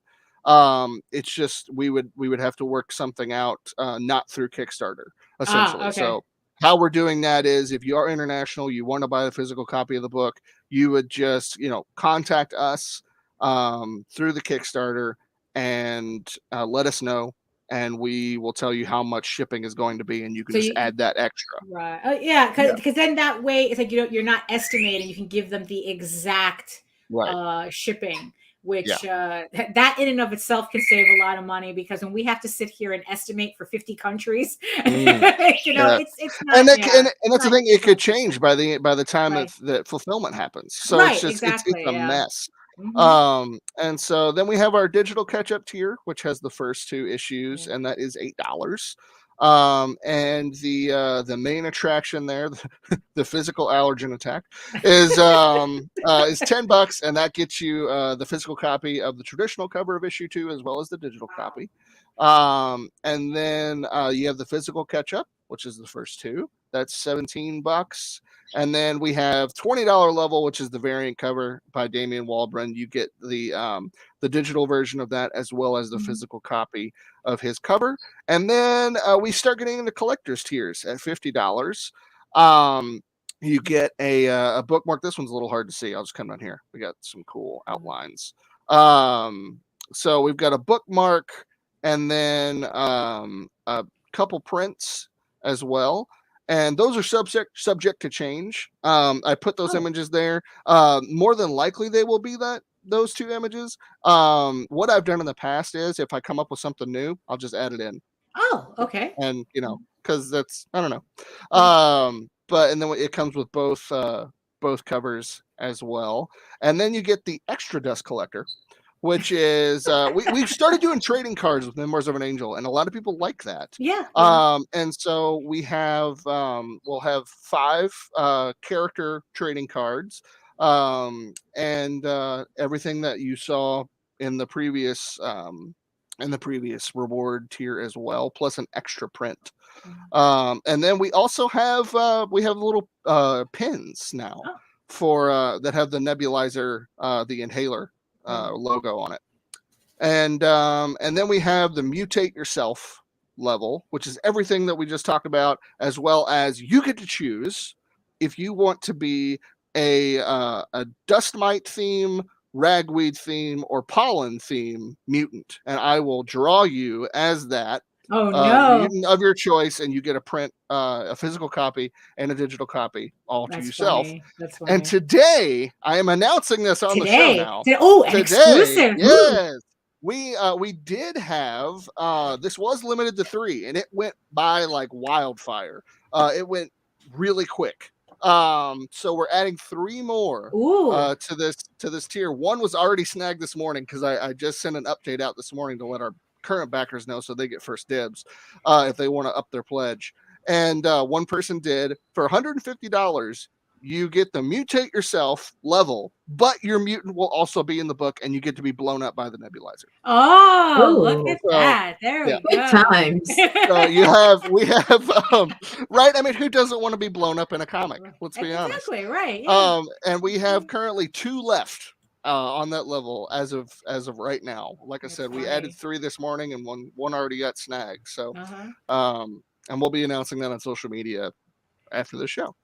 It's just we would have to work something out, not through Kickstarter, essentially. Okay. So how we're doing that is, if you are international, you want to buy a physical copy of the book, you would just contact us through the Kickstarter and let us know, and we will tell you how much shipping is going to be, and you can add that extra. Right. Yeah, because then that way it's like you're not estimating. You can give them the exact shipping, which that in and of itself can save a lot of money, because when we have to sit here and estimate for 50 countries, it's not. And that's the thing; it could change by the time that fulfillment happens. So it's just it's a mess. Mm-hmm. And so then we have our digital catch-up tier, which has the first 2 issues, and that is $8. And the main attraction there, the physical allergen attack, is $10, and that gets you the physical copy of the traditional cover of issue 2 as well as the digital copy. And then you have the physical catch-up, which is the first 2. That's $17. And then we have $20 level, which is the variant cover by Damian Walbrin. You get the digital version of that as well as the physical copy of his cover. And then we start getting into collector's tiers at $50. You get a bookmark. This one's a little hard to see. I'll just come down here. We got some cool outlines. So we've got a bookmark, and then a couple prints as well. And those are subject to change. I put those images there. More than likely, they will be those 2 images. What I've done in the past is, if I come up with something new, I'll just add it in. Oh, okay. And because that's, I don't know. But and then it comes with both covers as well. And then you get the extra dust collector, which is we've started doing trading cards with Memoirs of an Angel, and a lot of people like that. Yeah. And so we'll have 5 character trading cards, and everything that you saw in the previous reward tier as well, plus an extra print. And then we also have little pins now for that have the nebulizer, the inhaler logo on it. And then we have the mutate yourself level, which is everything that we just talked about, as well as you get to choose if you want to be a dust mite theme, ragweed theme, or pollen theme mutant, and I will draw you as that mutant of your choice, and you get a print, a physical copy and a digital copy all to yourself. That's funny. And today I am announcing this on the show now. Exclusive. Yes. We did have this was limited to 3, and it went by like wildfire. It went really quick. So we're adding 3 more to this tier. One was already snagged this morning because I just sent an update out this morning to let our current backers know, so they get first dibs if they want to up their pledge. And one person did. For $150, you get the mutate yourself level, but your mutant will also be in the book, and you get to be blown up by the nebulizer. Oh, look at that. There we go. Good times. So we have right. I mean, who doesn't want to be blown up in a comic? Let's be honest. Exactly, right. Yeah. And we have currently 2 left on that level as of right now. Like I said, we added 3 this morning, and one already got snagged. So and we'll be announcing that on social media after the show.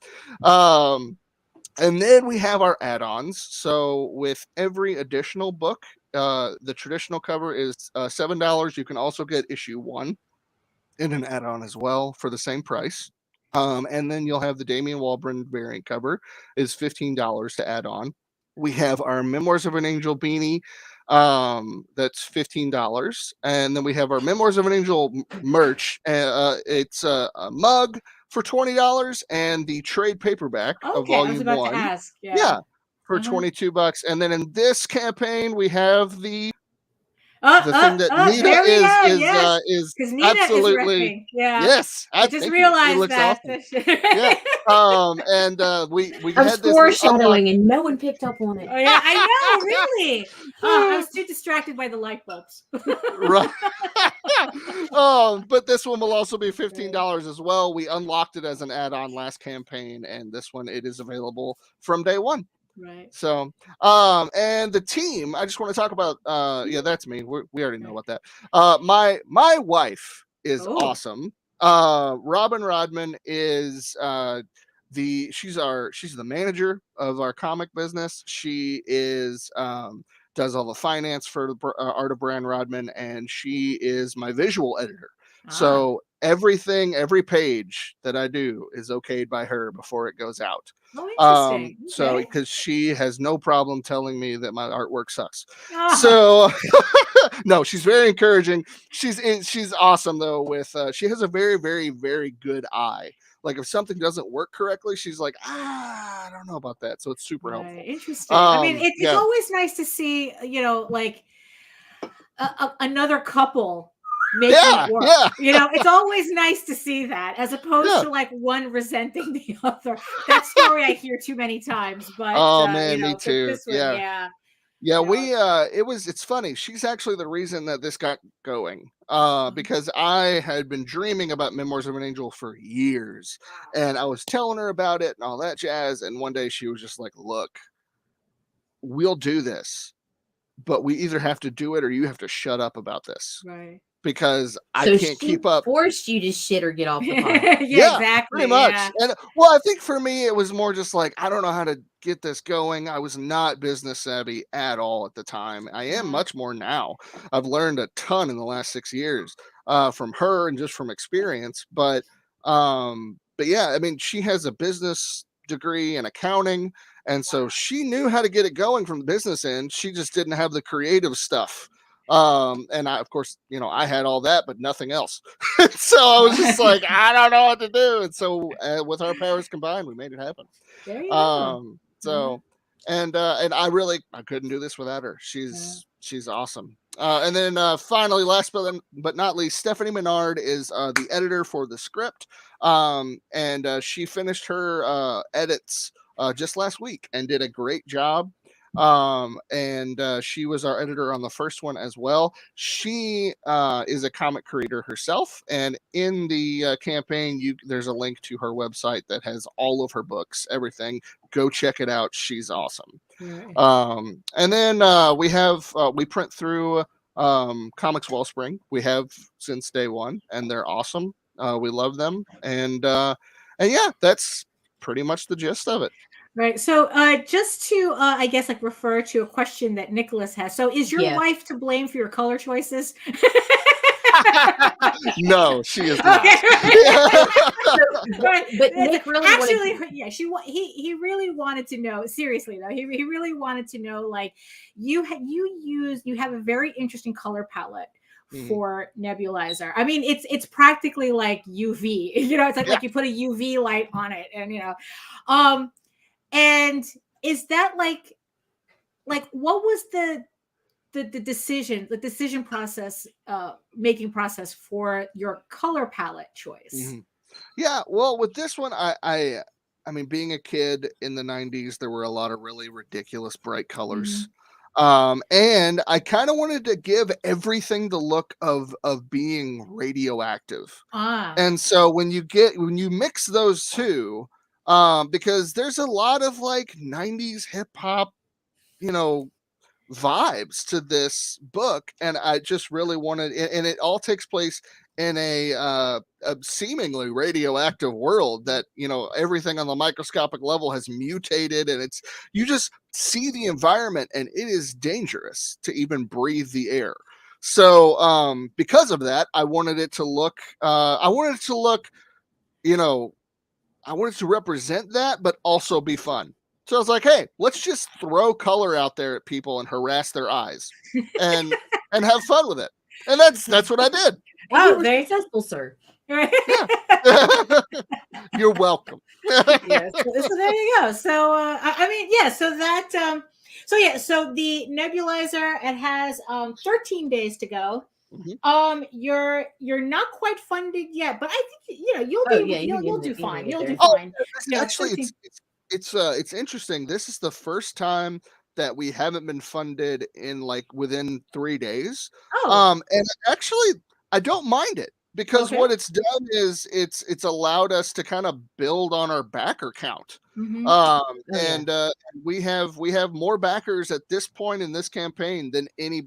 And then we have our add-ons. So with every additional book, the traditional cover is $7. You can also get issue 1 in an add-on as well for the same price. And then you'll have the Damian Walbrin variant cover is $15 to add on. We have our Memoirs of an Angel beanie. That's $15. And then we have our Memoirs of an Angel merch. It's a mug, for $20 and the trade paperback of Okay, I was Volume about 1. to ask. Yeah, for $22. And then in this campaign, we have the thing that Nita there we go. is because Nita absolutely is ripping. Yeah. yes. I just thank you. It realized looks that. awesome. Yeah. And we I was had this foreshadowing and no one picked up on it. Oh yeah, I know, really. I was too distracted by the light bulbs. Right. But this one will also be $15 as well. We unlocked it as an add-on last campaign, and this one it is available from day one. Right. So, and the team, I just want to talk about, that's me. We already know about that. My wife is awesome. Robin Rodman is, she's the manager of our comic business. She is, does all the finance for the Art of Brand Rodman, and she is my visual editor. So every page that I do is okayed by her before it goes out. Oh, interesting. So because she has no problem telling me that my artwork sucks. Oh. So no, she's very encouraging. She's awesome though. With she has a very, very, very good eye. Like if something doesn't work correctly, she's like, I don't know about that. So it's super helpful. Interesting. I mean, it's always nice to see, like another couple make it work. It's always nice to see that, as opposed to like one resenting the other. That story I hear too many times. But man, me too. This one, it's funny. She's actually the reason that this got going. Because I had been dreaming about Memoirs of an Angel for years, and I was telling her about it and all that jazz. And one day she was just like, look, we'll do this, but we either have to do it or you have to shut up about this. Right. Because I can't keep up. Forced you to shit or get off the pod. Yeah, exactly. Pretty much. Yeah. And I think for me, it was more just like, I don't know how to get this going. I was not business savvy at all at the time. I am much more now. I've learned a ton in the last 6 years from her and just from experience. But yeah, I mean, she has a business degree in accounting. And so she knew how to get it going from the business end. She just didn't have the creative stuff. And I, of course, I had all that, but nothing else. So I was just like, I don't know what to do. And so with our powers combined, we made it happen. There you go. So, and I couldn't do this without her. She's awesome. And then finally, last but not least, Stephanie Menard is the editor for the script. And she finished her edits just last week and did a great job. And she was our editor on the first one as well. She is a comic creator herself, and in the campaign there's a link to her website that has all of her books, everything. Go check it out. She's awesome. Right. And then we print through Comics Wellspring. We have since day one, and they're awesome. We love them, and yeah, that's pretty much the gist of it. Right. So just to, I guess, like refer to a question that Nicholas has. So is your wife to blame for your color choices? No, she is not. But Nick really he really wanted to know, seriously though, he really wanted to know, like, you have a very interesting color palette for Nebulizer. I mean, it's practically like UV, it's like you put a UV light on it, and and is that like what was the decision process, making process for your color palette choice? Yeah, well, with this one, I mean, being a kid in the 90s, there were a lot of really ridiculous bright colors. And I kind of wanted to give everything the look of being radioactive. And so when you mix those two, because there's a lot of like 90s hip hop, vibes to this book, and I just really wanted, and it all takes place in a seemingly radioactive world that, everything on the microscopic level has mutated, and you just see the environment, and it is dangerous to even breathe the air. So because of that, I wanted it to look, I wanted to represent that, but also be fun. So I was like, hey, let's just throw color out there at people and harass their eyes and have fun with it. And that's what I did. Oh, very successful, sir. Yeah. You're welcome. Yes. So there you go. So I mean, yeah. So that so the nebulizer, it has 13 days to go. You're not quite funded yet, but I think you'll do fine. You'll do fine. Actually, it's interesting. This is the first time that we haven't been funded in within 3 days. And actually, I don't mind it. Because what it's done is it's allowed us to kind of build on our backer count, and we have more backers at this point in this campaign than any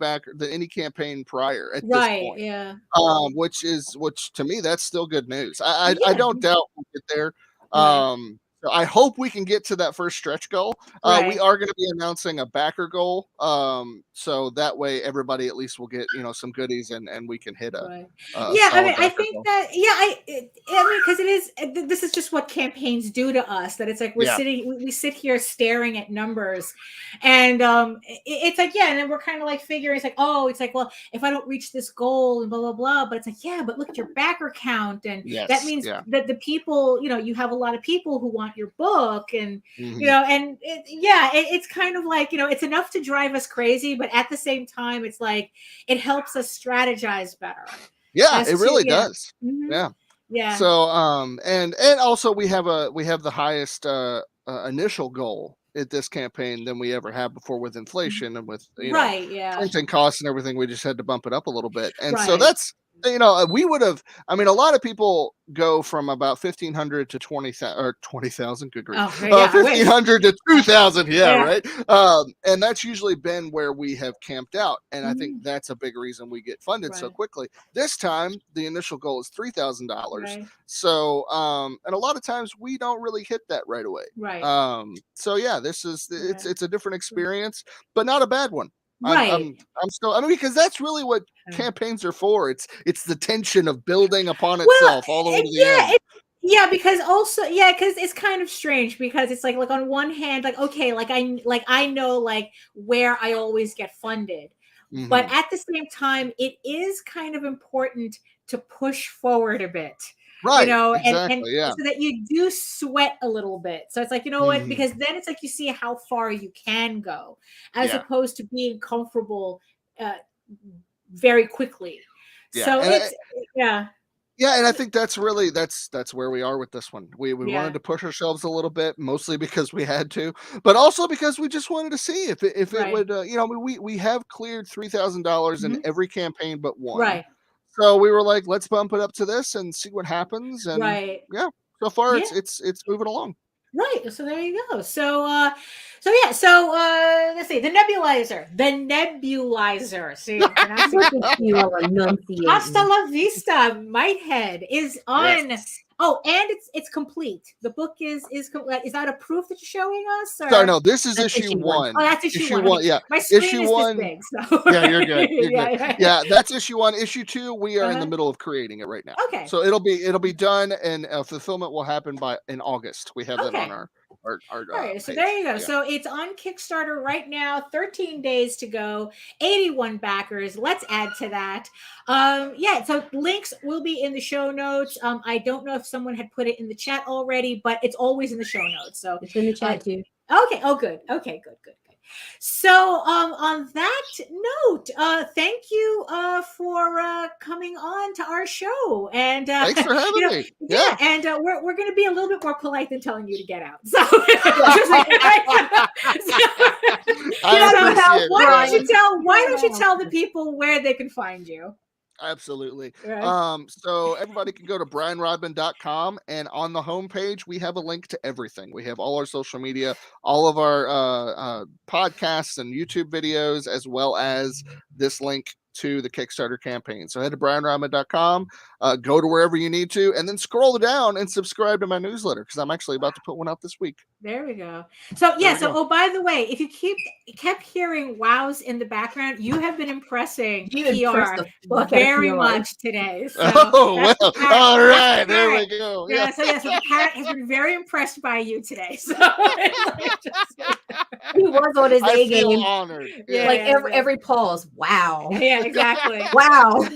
campaign prior at this point. Yeah. Which to me that's still good news. I don't doubt we'll get there. So I hope we can get to that first stretch goal. We are going to be announcing a backer goal, so that way everybody at least will get some goodies, and we can hit a I mean, I think goal. That I mean, because this is just what campaigns do to us. That it's like we sit here staring at numbers, and it's like and then we're kind of like figuring it's like well, if I don't reach this goal and blah blah blah, but it's like but look at your backer count, and that means that the people you have a lot of people who want your book, and and it's kind of like it's enough to drive us crazy, but at the same time it's like it helps us strategize better. It really does. Yeah. So and also we have the highest initial goal at this campaign than we ever have before with inflation and with printing costs and everything. We just had to bump it up a little bit, and so that's we would have. I mean, a lot of people go from about 1,500 to 20,000 or 20,000. Good grief, 1,500 to 2,000. Right. And that's usually been where we have camped out, and I think that's a big reason we get funded so quickly. This time, the initial goal is $3,000. So, and a lot of times we don't really hit that right away. So this is it's a different experience, but not a bad one. I'm still. I mean, because that's really what campaigns are for. It's the tension of building upon itself all the way to the end. Because also, because it's kind of strange because it's like on one hand, I know where I always get funded, but at the same time, it is kind of important to push forward a bit. Right. Exactly, so that you do sweat a little bit. So it's like, what? Because then it's like you see how far you can go as opposed to being comfortable very quickly. So it's and I think that's really that's where we are with this one. We wanted to push ourselves a little bit, mostly because we had to, but also because we just wanted to see if it would we have cleared $3,000 in every campaign but one. So we were like, let's bump it up to this and see what happens. And so far it's moving along. Right. So there you go. So let's see the nebulizer. See, Hasta la vista, Mighthead is on. Oh, and it's complete. The book is complete. Is that a proof that you're showing us? Or? Sorry, no, this is issue 1. Oh, that's issue 1. Yeah, my screen issue is 1. This big, so. Yeah, you're good. You're good. Yeah, that's issue 1. Issue 2, we are in the middle of creating it right now. Okay. So it'll be done, and fulfillment will happen in August. We have that on our all right, so there you go. So it's on Kickstarter right now. 13 days to go. 81 backers. Let's add to that. So links will be in the show notes. I don't know if someone had put it in the chat already, but it's always in the show notes. So it's in the chat too. Okay. Oh, good. Okay, good. So on that note, thank you for coming on to our show, and thanks for having me. Yeah, and we're going to be a little bit more polite than telling you to get out. So, why don't you tell the people where they can find you? Absolutely. So everybody can go to brianrodman.com, and on the homepage we have a link to everything. We have all our social media, all of our podcasts and YouTube videos, as well as this link to the Kickstarter campaign. So head to brianrodman.com, go to wherever you need to, and then scroll down and subscribe to my newsletter, because I'm actually about to put one out this week. There we go. So by the way, if you kept hearing wows in the background, you have been impressing PR very much today. So all right, there we go. So the parrot has been very impressed by you today. So He was on his I A feel game. honored. Yeah, Like yeah, every pause. Wow. Yeah, exactly. Wow.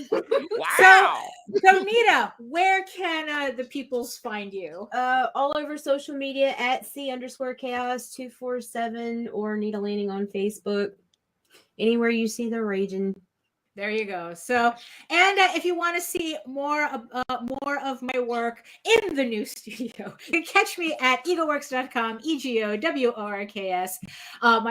So Nita, where can the peoples find you? All over social media at C_chaos247 or Nita Lanning on Facebook. Anywhere you see the Ragin. There you go. So, and if you want to see more of my work in the new studio, you can catch me at egoworks.com, EGOWORKS.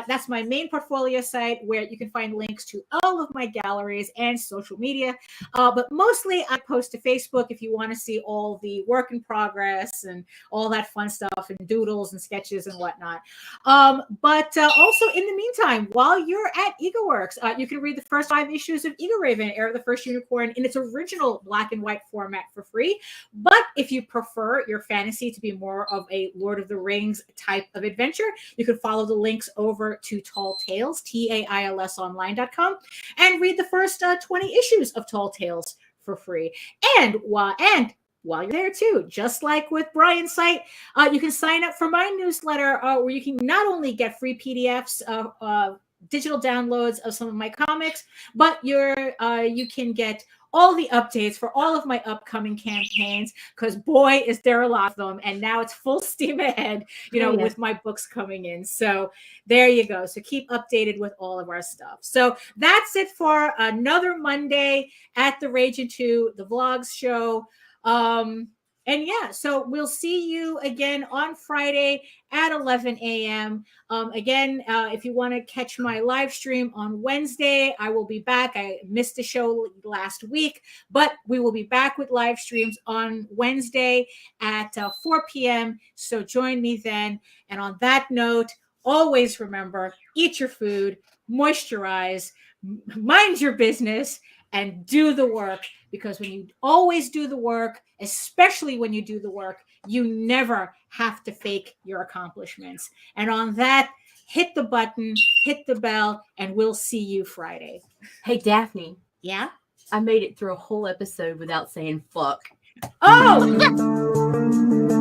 That's my main portfolio site where you can find links to all of my galleries and social media. But mostly I post to Facebook if you want to see all the work in progress and all that fun stuff and doodles and sketches and whatnot. But also in the meantime, while you're at EgoWorks, you can read the first 5 issues of Ego Raven, Heir of the First Unicorn, in its original black and white format for free. But if you prefer your fantasy to be more of a Lord of the Rings type of adventure, you can follow the links over to Tall Tales, TAILSonline.com, and read the first 20 issues of Tall Tales for free. And while you're there too, just like with Brian's site, you can sign up for my newsletter where you can not only get free PDFs, digital downloads of some of my comics, but you can get all the updates for all of my upcoming campaigns, because boy, is there a lot of them. And now it's full steam ahead, with my books coming in. So there you go. So keep updated with all of our stuff. So that's it for another Monday at the Ragin 2, the vlogs show. And yeah, so we'll see you again on Friday at 11 a.m. Again, if you want to catch my live stream on Wednesday, I will be back. I missed the show last week, but we will be back with live streams on Wednesday at 4 p.m. So join me then. And on that note, always remember, eat your food, moisturize, mind your business, and do the work, because when you always do the work, especially when you do the work, you never have to fake your accomplishments. And on that, hit the button, hit the bell, and we'll see you Friday. Hey, Daphne. Yeah? I made it through a whole episode without saying fuck. Oh!